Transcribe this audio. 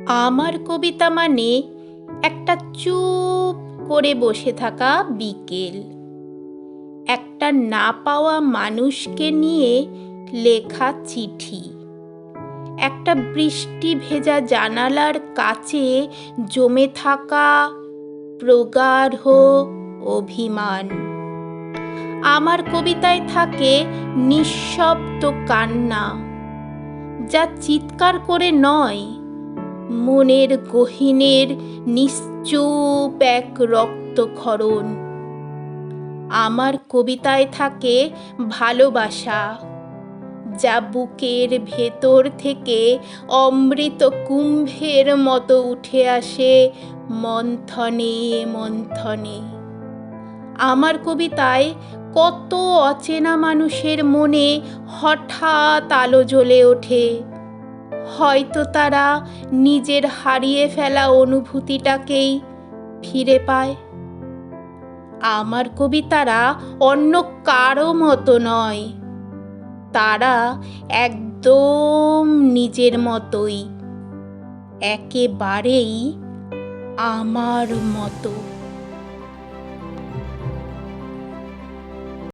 আমার কবিতা মানে একটা চুপ করে বসে থাকা বিকেল, একটা না পাওয়া মানুষকে নিয়ে লেখা চিঠি, একটা বৃষ্টি ভেজা জানালার কাছে জমে থাকা প্রগাঢ় অভিমান। আমার কবিতায় থাকে নিঃশব্দ কান্না, যা চিৎকার করে নয়, মনের গহীনের নিশ্চুপ এক রক্তক্ষরণ। আমার কবিতায় থাকে ভালোবাসা, যা বুকের ভেতর থেকে অমৃত কুম্ভের মতো উঠে আসে মন্থনে মন্থনে। আমার কবিতায় কত অচেনা মানুষের মনে হঠাৎ আলো জ্বলে ওঠে, হয়তো তারা নিজের হারিয়ে ফেলা অনুভূতিটাকেই ফিরে পায়। আমার কবিতারা অন্য কারো মতো নয়, তারা একদম নিজের মতোই, একেবারেই আমার মতো।